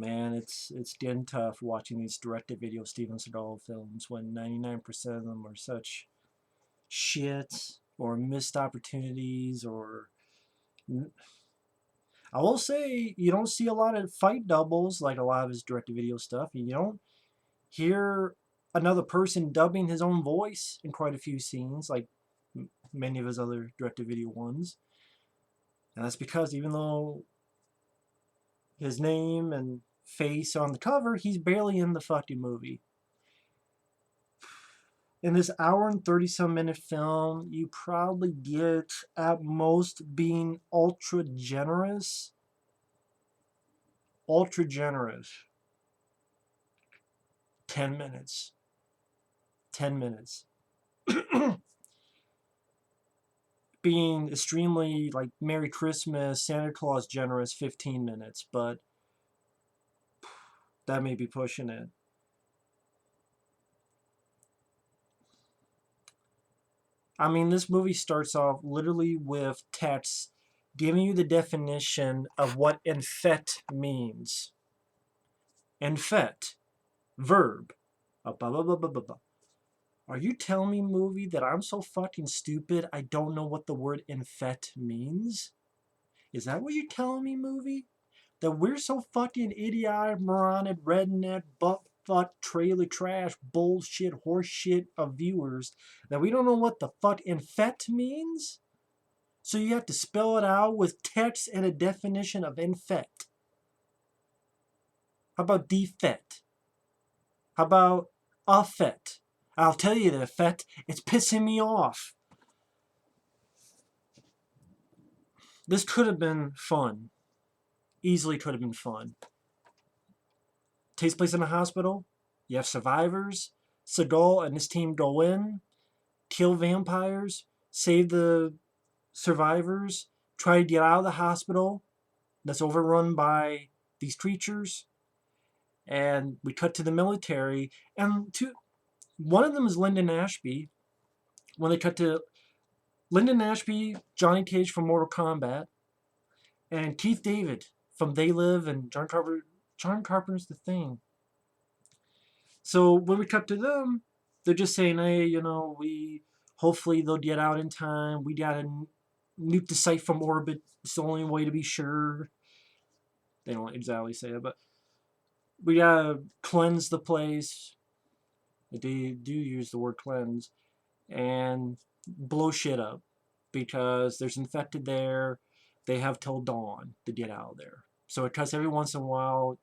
Man, it's getting tough watching these direct-to-video Steven Seagal films when 99% of them are such shit or missed opportunities or I will say you don't see a lot of fight doubles like a lot of his direct-to-video stuff. You don't hear another person dubbing his own voice in quite a few scenes like many of his other direct-to-video ones. And that's because even though his name and face on the cover, he's barely in the fucking movie. In this hour and 30 some minute film, you probably get at most being ultra generous, 10 minutes. 10 minutes. Being extremely like Merry Christmas, Santa Claus generous, 15 minutes, but that may be pushing it. I mean, this movie starts off literally with text giving you the definition of what infect means. Infect, verb. Blah, blah, blah, blah, blah, blah. Are you telling me, movie, that I'm so fucking stupid I don't know what the word infect means? Is that what you're telling me, movie? That we're so fucking idiotic, moronic, redneck, butt-fuck, trailer trash, bullshit, horseshit of viewers that we don't know what the fuck infect means? So you have to spell it out with text and a definition of infect. How about defect? How about affect? I'll tell you the effect, it's pissing me off. This could have been fun. Easily could have been fun. Takes place in a hospital. You have survivors. Segal and his team go in, kill vampires, save the survivors, try to get out of the hospital that's overrun by these creatures. And we cut to the military. And one of them is Lyndon Ashby. When they cut to Lyndon Ashby, Johnny Cage from Mortal Kombat, and Keith David from They Live and John Carpenter's The Thing. So when we cut to them, they're just saying, hey, hopefully they'll get out in time. We gotta nuke the site from orbit. It's the only way to be sure. They don't exactly say it, but we gotta cleanse the place. They do use the word cleanse. And blow shit up. Because there's infected there. They have till dawn to get out of there. So it cuts every once in a while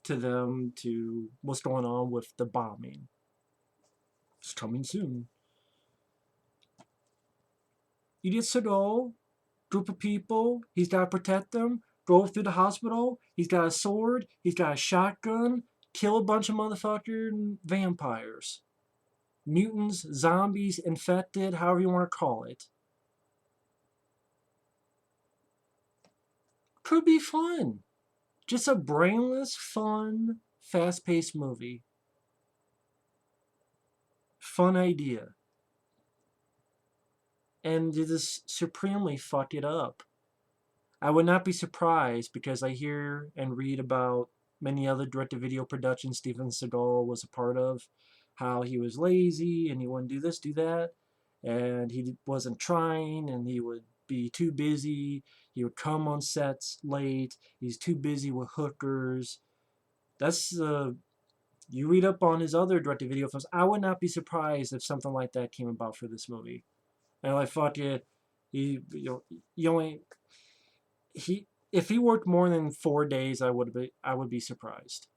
to them to what's going on with the bombing. It's coming soon. You get Segal, group of people, he's got to protect them, go through the hospital, he's got a sword, he's got a shotgun, kill a bunch of motherfucking vampires. Mutants, zombies, infected, however you want to call it. Could be fun. Just a brainless, fun, fast-paced movie. Fun idea. And they just supremely fucked it up. I would not be surprised because I hear and read about many other direct-to-video productions Steven Seagal was a part of, how he was lazy and he wouldn't do this, do that, and he wasn't trying and he would be too busy. He would come on sets late. He's too busy with hookers. That's you read up on his other direct-to-video films. I would not be surprised if something like that came about for this movie. And like fuck it, you only if he worked more than 4 days, I would be surprised.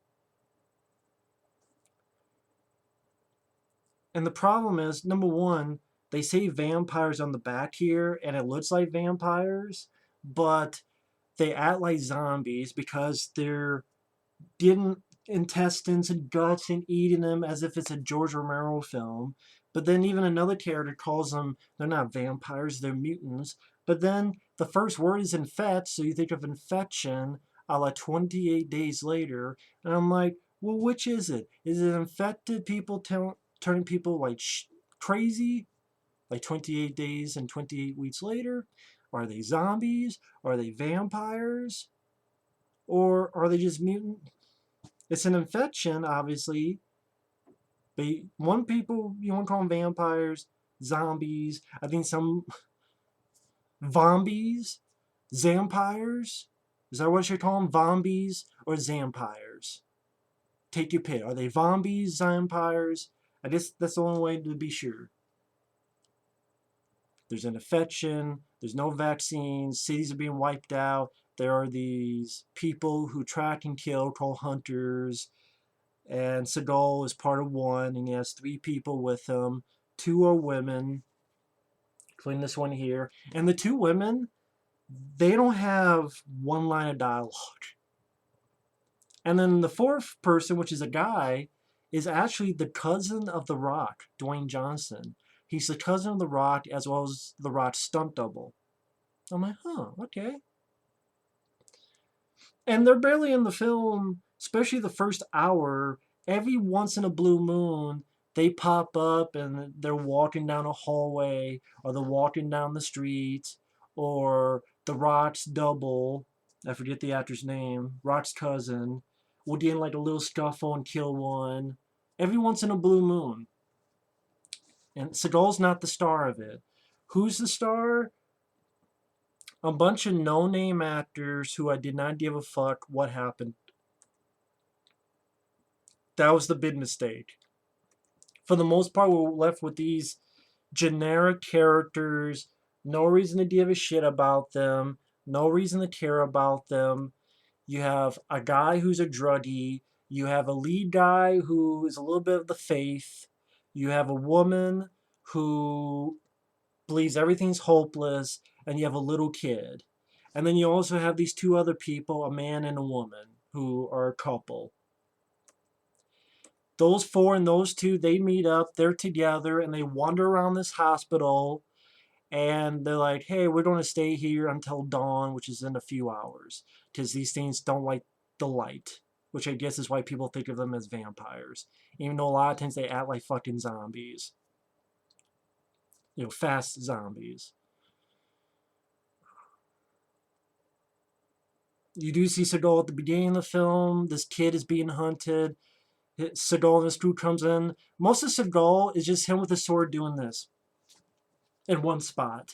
And the problem is, number one, they say vampires on the back here, and it looks like vampires, but they act like zombies because they're getting intestines and guts and eating them as if it's a George Romero film. But then even another character calls them, they're not vampires, they're mutants. But then the first word is infect, so you think of infection a la 28 days later. And I'm like, well, which is it? Is it infected people turning people like crazy? Like 28 days and 28 weeks later? Are they zombies? Are they vampires? Or are they just mutant? It's an infection, obviously. But one people, you want to call them vampires, zombies. I think some zombies, zampires. Is that what you call them? Zombies or zampires? Take your pick. Are they zombies, zampires? I guess that's the only way to be sure. There's an infection. There's no vaccines. Cities are being wiped out. There are these people who track and kill called hunters. And Segal is part of one, and he has 3 people with him. 2 are women, including this one here. And the 2 women, they don't have one line of dialogue. And then the 4th person, which is a guy, is actually the cousin of The Rock, Dwayne Johnson. He's the cousin of The Rock as well as The Rock's stunt double. I'm like, huh, okay. And they're barely in the film, especially the first hour. Every once in a blue moon, they pop up and they're walking down a hallway, or they're walking down the street, or The Rock's double, I forget the actor's name, Rock's cousin, will get in like a little scuffle and kill one. Every once in a blue moon. And Seagal's not the star of it. Who's the star? A bunch of no-name actors who I did not give a fuck what happened. That was the big mistake. For the most part, we're left with these generic characters, no reason to give a shit about them, no reason to care about them. You have a guy who's a druggie, you have a lead guy who is a little bit of the faith, you have a woman who believes everything's hopeless, and you have a little kid. And then you also have these 2 other people, a man and a woman, who are a couple. Those 4 and those 2, they meet up, they're together, and they wander around this hospital, and they're like, hey, we're going to stay here until dawn, which is in a few hours, because these things don't like the light, which I guess is why people think of them as vampires, even though a lot of times they act like fucking zombies. Fast zombies. You do see Segal at the beginning of the film. This kid is being hunted. Segal and his crew comes in. Most of Segal is just him with a sword doing this in one spot.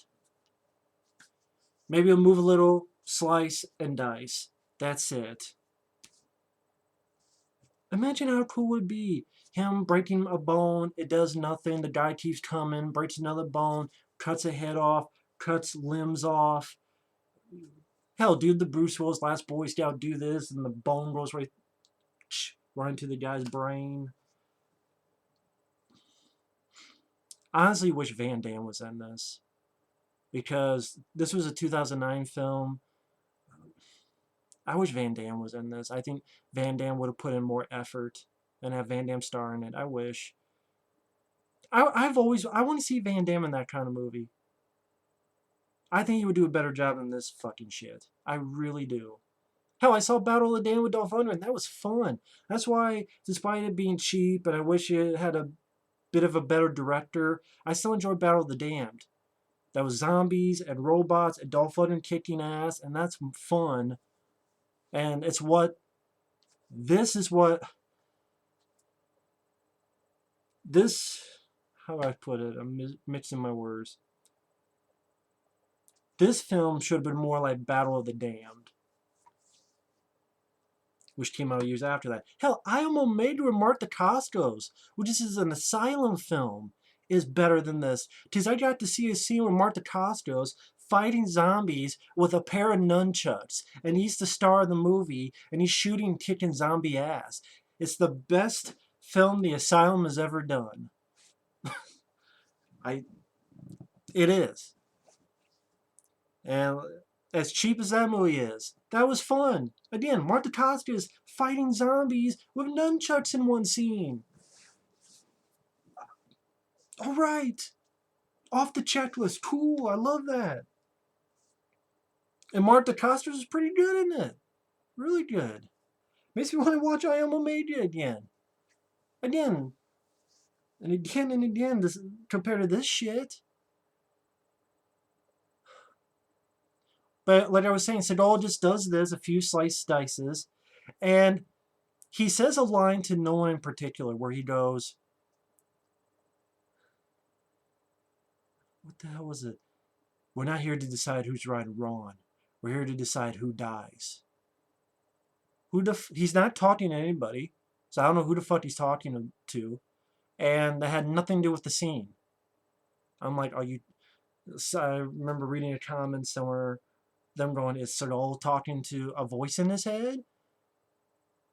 Maybe he'll move a little, slice, and dice. That's it. Imagine how cool it would be. Him breaking a bone, it does nothing. The guy keeps coming, breaks another bone, cuts a head off, cuts limbs off. Hell, dude, the Bruce Willis Last Boy Scout do this, and the bone goes right into the guy's brain. I honestly wish Van Damme was in this, because this was a 2009 film. I wish Van Damme was in this. I think Van Damme would have put in more effort and have Van Damme star in it. I wish. I want to see Van Damme in that kind of movie. I think he would do a better job than this fucking shit. I really do. Hell, I saw Battle of the Damned with Dolph Lundgren. That was fun. That's why, despite it being cheap, and I wish it had a bit of a better director, I still enjoyed Battle of the Damned. That was zombies and robots and Dolph Lundgren kicking ass, and that's fun. And it's what, this is what, this, how do I put it? I'm mixing my words. This film should have been more like Battle of the Damned, which came out years after that. Hell, I Almost Made You with Mark Dacascos, which is an Asylum film, is better than this. Because I got to see a scene with Mark Dacascos fighting zombies with a pair of nunchucks. And he's the star of the movie, and he's shooting, kicking zombie ass. It's the best film the Asylum has ever done. It is. And as cheap as that movie is, that was fun. Again, Mark Dacascos fighting zombies with nunchucks in one scene. All right. Off the checklist. Cool. I love that. And Mark Dacascos is pretty good in it. Really good. Makes me want to watch I Almost Made You again. Again. And again and again. This, compared to this shit. But like I was saying, Segal just does this, a few slice dices. And he says a line to no one in particular where he goes, what the hell was it? We're not here to decide who's right or wrong. We're here to decide who dies. He's not talking to anybody, so I don't know who the fuck he's talking to. And that had nothing to do with the scene. I'm like, are you... So I remember reading a comment somewhere, them going, is Segal talking to a voice in his head?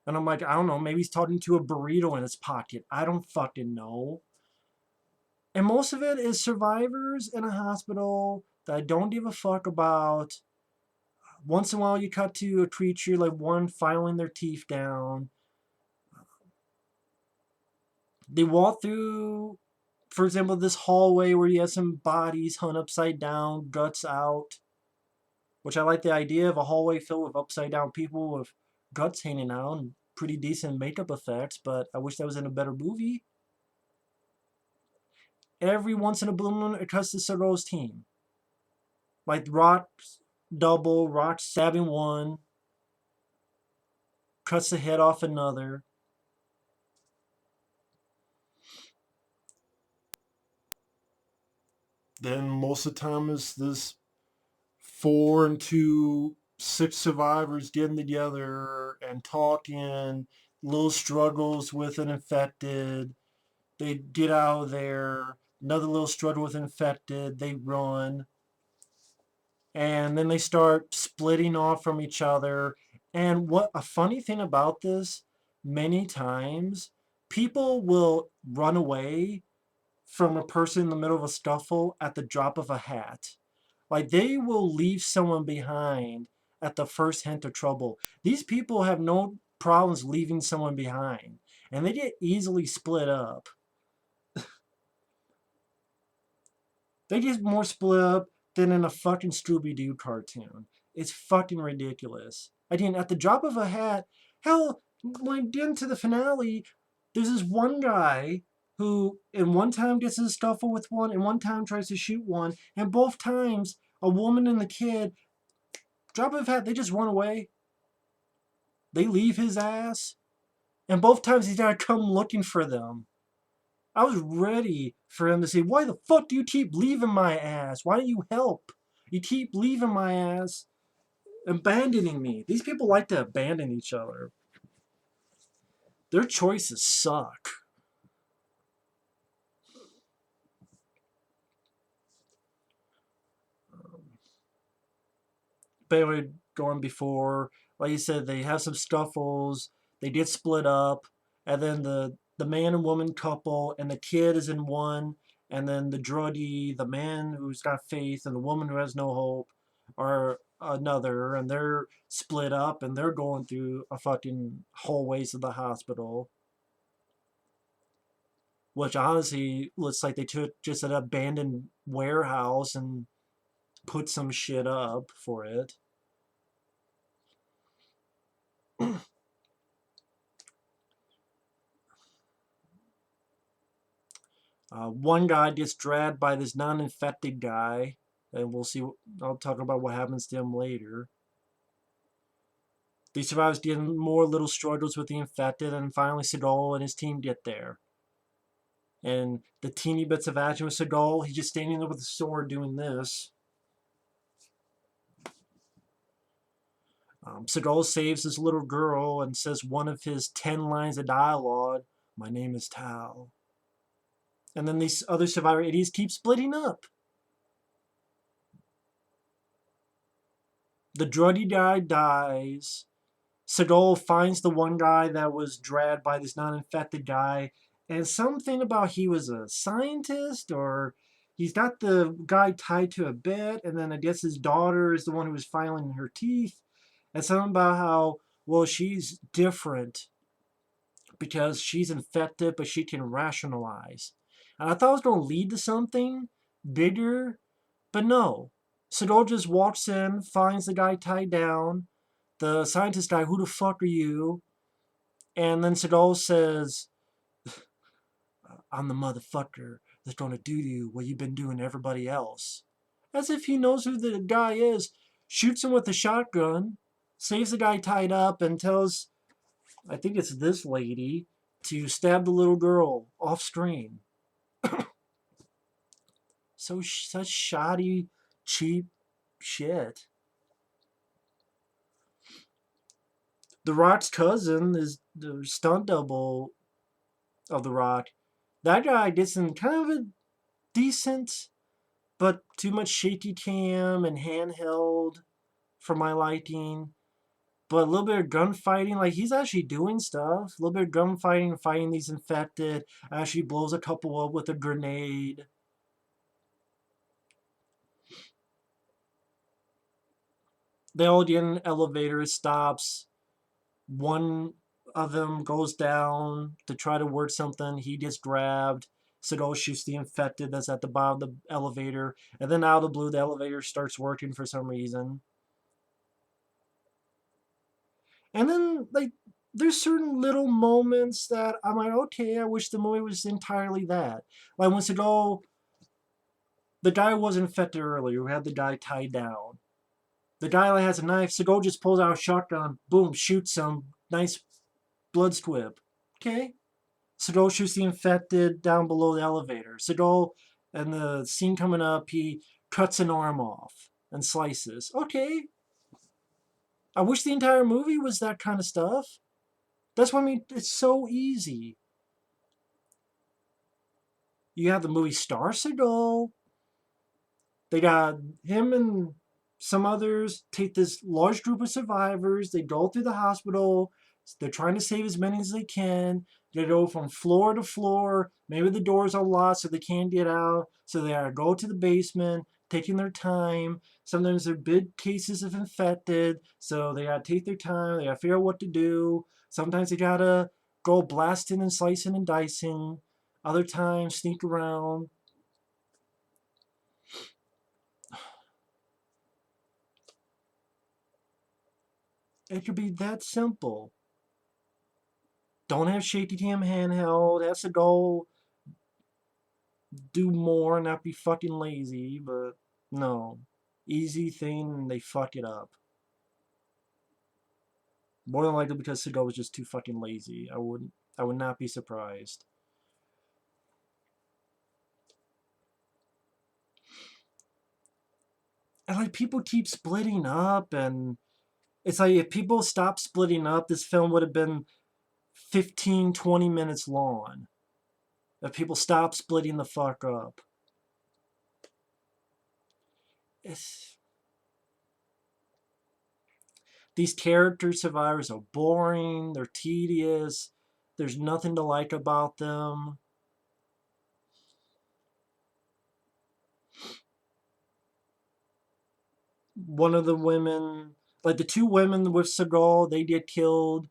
And I'm like, I don't know, maybe he's talking to a burrito in his pocket. I don't fucking know. And most of it is survivors in a hospital that I don't give a fuck about. Once in a while you cut to a creature like one filing their teeth down. They walk through, for example, this hallway where you have some bodies hung upside down, guts out. Which I like the idea of a hallway filled with upside down people with guts hanging out and pretty decent makeup effects, but I wish that was in a better movie. Every once in a blue moon, it cuts to Segal's team. Like Rock double, Rock stabbing one, cuts the head off another. Then most of the time is this 4 and 2, 6 survivors getting together and talking, little struggles with an infected. They get out of there. Another little struggle with infected. They run. And then they start splitting off from each other. And what a funny thing about this, many times, people will run away from a person in the middle of a scuffle at the drop of a hat. Like they will leave someone behind at the first hint of trouble. These people have no problems leaving someone behind. And they get easily split up. They get more split up than in a fucking Scooby-Doo cartoon. It's fucking ridiculous. Again, at the drop of a hat, hell, when we get into the finale, there's this one guy who in one time gets in a scuffle with one and one time tries to shoot one, and both times a woman and the kid, drop of a hat, they just run away. They leave his ass, and both times he's gotta come looking for them. I was ready for him to say, why the fuck do you keep leaving my ass? Why don't you help? You keep leaving my ass, abandoning me. These people like to abandon each other. Their choices suck. But anyway, going before, like you said, they have some scuffles. They get split up. And then the man and woman couple and the kid is in one. And then the druggie, the man who's got faith, and the woman who has no hope are another. And they're split up and they're going through a fucking hallways of the hospital. Which honestly looks like they took just an abandoned warehouse and put some shit up for it. One guy gets dragged by this non-infected guy, and we'll see. I'll talk about what happens to him later. The survivors get more little struggles with the infected, and finally Segal and his team get there. And the teeny bits of action with Segal, he's just standing there with a sword doing this. Segal saves this little girl and says one of his 10 lines of dialogue, "My name is Tal." And then these other survivor idiots keep splitting up. The druggy guy dies. Segal finds the one guy that was dragged by this non-infected guy, and something about he was a scientist, or he's got the guy tied to a bed, and then I guess his daughter is the one who was filing her teeth, and something about how, well, she's different because she's infected, but she can rationalize. And I thought it was going to lead to something bigger, but no. Segal just walks in, finds the guy tied down, the scientist guy, who the fuck are you? And then Segal says, I'm the motherfucker that's going to do to you what you've been doing to everybody else. As if he knows who the guy is. Shoots him with a shotgun, saves the guy tied up, and tells I think it's this lady, to stab the little girl off screen. Such shoddy, cheap shit. The Rock's cousin is the stunt double of The Rock. That guy did some kind of a decent, but too much shaky cam and handheld for my liking. But a little bit of gunfighting, like he's actually doing stuff. A little bit of gunfighting, fighting these infected. Actually blows a couple up with a grenade. They all get in an elevator, it stops. One of them goes down to try to work something. He gets grabbed. Segal shoots the infected that's at the bottom of the elevator. And then out of the blue, the elevator starts working for some reason. And then, like, there's certain little moments that I'm like, okay, I wish the movie was entirely that. Like when Segal, the guy was infected earlier, who had the guy tied down. The guy that has a knife, Segal just pulls out a shotgun, boom, shoots him, nice blood squib. Okay. Segal shoots the infected down below the elevator. Segal, and the scene coming up, he cuts an arm off and slices. Okay. I wish the entire movie was that kind of stuff. That's what I mean. It's so easy. You have the movie star Segal. They got him and some others take this large group of survivors. They go through the hospital. They're trying to save as many as they can. They go from floor to floor. Maybe the doors are locked so they can't get out. So they gotta go to the basement, taking their time. Sometimes they're big cases of infected, so they gotta take their time. They gotta figure out what to do. Sometimes they gotta go blasting and slicing and dicing. Other times sneak around. It could be that simple. Don't have shaky cam handheld. Has to go do more and not be fucking lazy. But no, easy thing and they fuck it up. More than likely because Segal was just too fucking lazy. I would not be surprised. And like people keep splitting up, and it's like if people stopped splitting up, this film would have been 15, 20 minutes long. If people stopped splitting the fuck up. It's, these character survivors are boring, they're tedious, there's nothing to like about them. One of the women, like the two women with Segal, they get killed.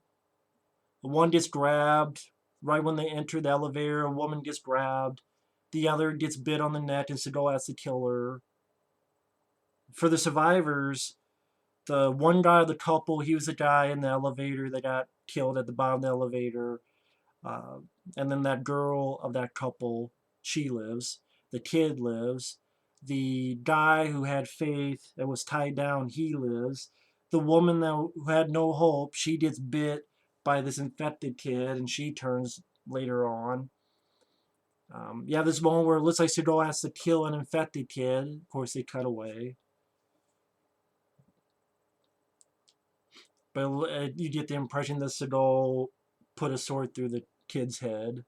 One gets grabbed right when they enter the elevator. A woman gets grabbed. The other gets bit on the neck, and Segal has to kill her. For the survivors, the one guy of the couple, he was the guy in the elevator that got killed at the bottom of the elevator. Uh, and then that girl of that couple, she lives. The kid lives. The guy who had faith and was tied down, he lives. The woman that who had no hope, she gets bit by this infected kid, and she turns later on. You have this moment where it looks like Segal has to kill an infected kid. Of course, they cut away. But you get the impression that Segal put a sword through the kid's head,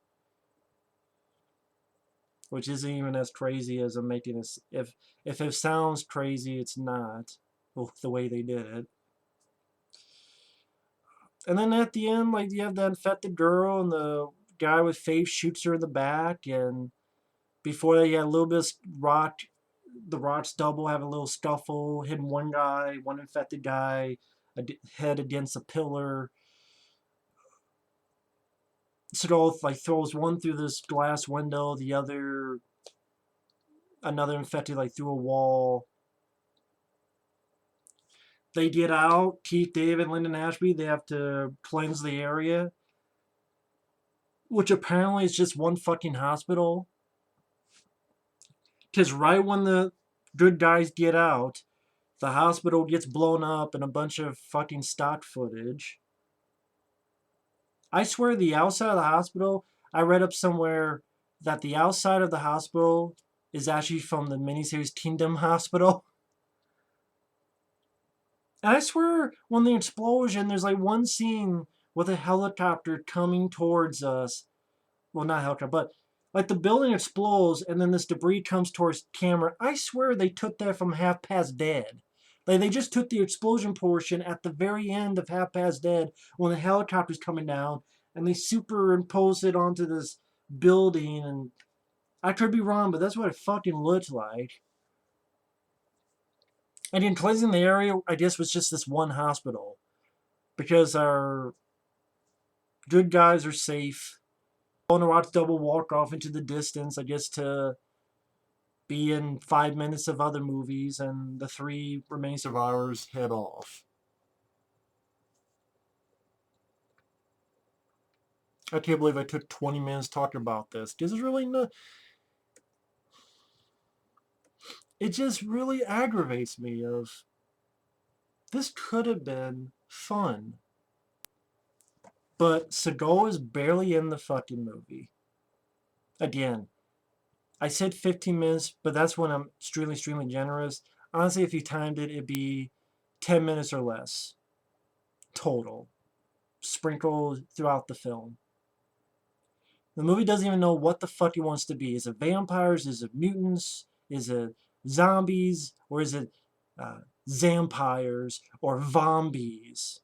which isn't even as crazy as I'm making this. If it sounds crazy, it's not the way they did it. And then at the end, like you have that infected girl, and the guy with faith shoots her in the back, and before that, you had a little bit of rock. The Rock's double have a little scuffle, hitting one guy, one infected guy, head against a pillar. Segal like throws one through this glass window, the other another infected like through a wall. They get out. Keith, David, Lyndon Ashby. They have to cleanse the area, which apparently is just one fucking hospital. Because right when the good guys get out, the hospital gets blown up and a bunch of fucking stock footage. I swear the outside of the hospital, I read up somewhere that the outside of the hospital is actually from the miniseries Kingdom Hospital. And I swear when the explosion, there's like one scene with a helicopter coming towards us. Well, not helicopter, but like the building explodes and then this debris comes towards camera. I swear they took that from Half Past Dead. Like they just took the explosion portion at the very end of Half Past Dead when the helicopter's coming down and they superimposed it onto this building. And I could be wrong, but that's what it fucking looked like. And in cleansing the area, I guess, was just this one hospital because our good guys are safe. On to watch Double walk off into the distance, I guess, to be in 5 minutes of other movies, and the 3 remaining survivors head off. I can't believe I took 20 minutes talking about this. This is really not. It just really aggravates me. Of this could have been fun, but Segal is barely in the fucking movie. Again, I said 15 minutes, but that's when I'm extremely generous. Honestly, if you timed it, it'd be 10 minutes or less total, sprinkled throughout the film. The movie doesn't even know what the fuck it wants to be. Is it vampires? Is it mutants? Is it zombies? Or is it zampires or zombies?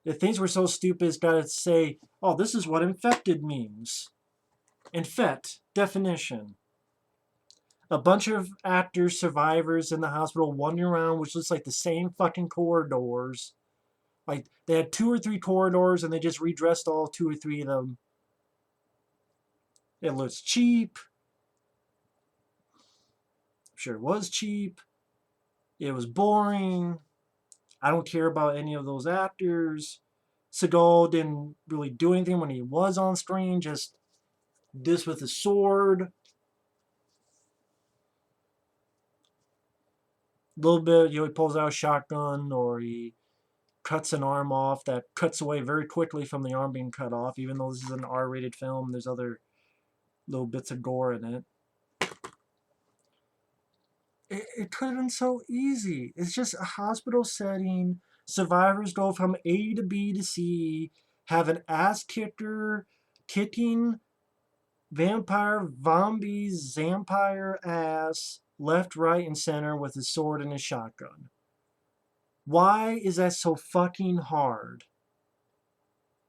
If things were so stupid, it's got to say, oh, this is what infected means. Infect, definition. A bunch of actors, survivors in the hospital wandering around, which looks like the same fucking corridors. Like, they had 2 or 3 corridors and they just redressed all 2 or 3 of them. It looks cheap. I'm sure it was cheap. It was boring. I don't care about any of those actors. Segal didn't really do anything when he was on screen, just this with his sword. A little bit, he pulls out a shotgun or he cuts an arm off that cuts away very quickly from the arm being cut off, even though this is an R-rated film. There's other little bits of gore in it. It could have been so easy. It's just a hospital setting. Survivors go from A to B to C, have an ass kicker kicking vampire, zombies, vampire ass, left, right, and center with his sword and his shotgun. Why is that so fucking hard?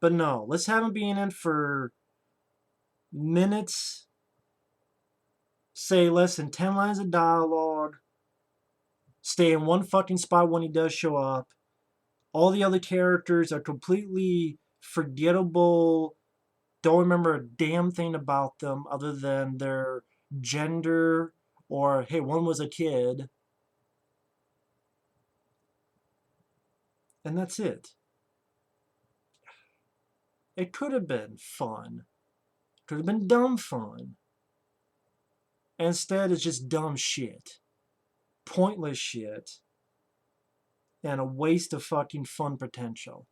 But no, let's have him be in it for minutes, say less than 10 lines of dialogue, stay in one fucking spot when he does show up. All the other characters are completely forgettable. Don't remember a damn thing about them other than their gender or, hey, one was a kid. And that's it. It could have been fun. Could have been dumb fun. Instead, it's just dumb shit. Pointless shit. And a waste of fucking fun potential.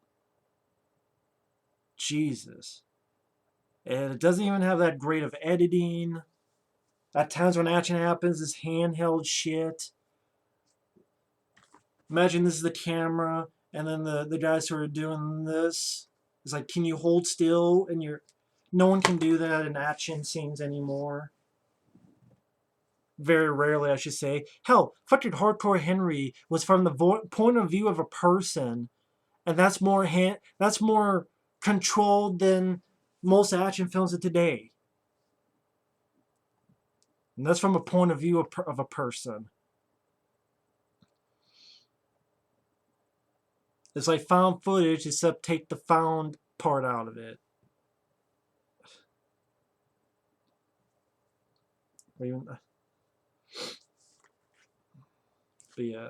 Jesus. And it doesn't even have that great of editing. At times when action happens, this handheld shit. Imagine this is the camera, and then the guys who are doing this. It's like, can you hold still? And no one can do that in action scenes anymore. Very rarely, I should say. Hell, fucking Hardcore Henry was from the point of view of a person, and that's more controlled than most action films of today. And that's from a point of view of a person. It's like found footage, except take the found part out of it. But yeah.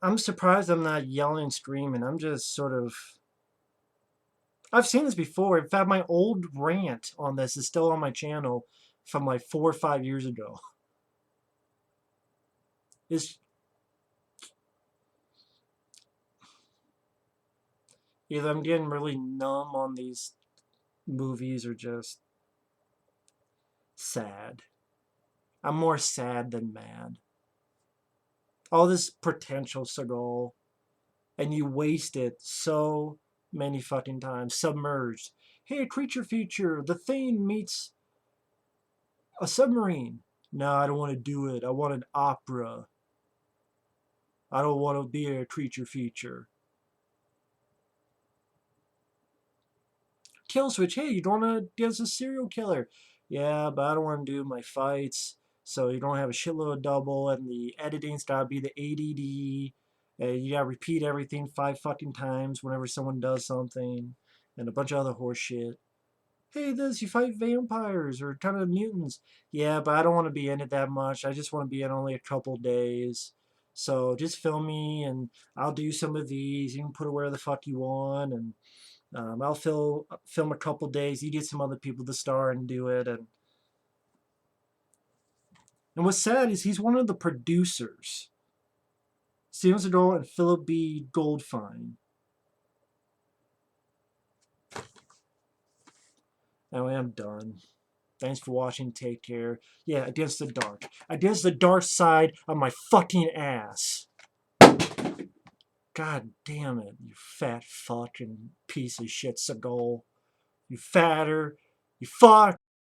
I'm surprised I'm not yelling and screaming. I'm just sort of... I've seen this before. In fact, my old rant on this is still on my channel from like 4 or 5 years ago. It's... Either I'm getting really numb on these movies or just sad. I'm more sad than mad. All this potential, Segal, and you waste it so many fucking times. Submerged. Hey, creature feature. The Thing meets a submarine. No, I don't want to do it. I want an opera. I don't want to be a creature feature. Kill switch. Hey, you don't want to dance a serial killer. Yeah, but I don't want to do my fights. So you don't have a shitload of double, and the editing's gotta be the ADD. And you gotta repeat everything 5 fucking times whenever someone does something, and a bunch of other horse shit. Hey, this, you fight vampires or kind of mutants. Yeah, but I don't want to be in it that much. I just want to be in only a couple days. So just film me, and I'll do some of these. You can put it where the fuck you want, and I'll film a couple days. You get some other people to star and do it, and what's sad is he's one of the producers. Steven Seagal and Philip B. Goldfine. Anyway, I'm done. Thanks for watching. Take care. Yeah, against the dark. Against the dark side of my fucking ass. God damn it, you fat fucking piece of shit, Segal. You fatter. You fuck.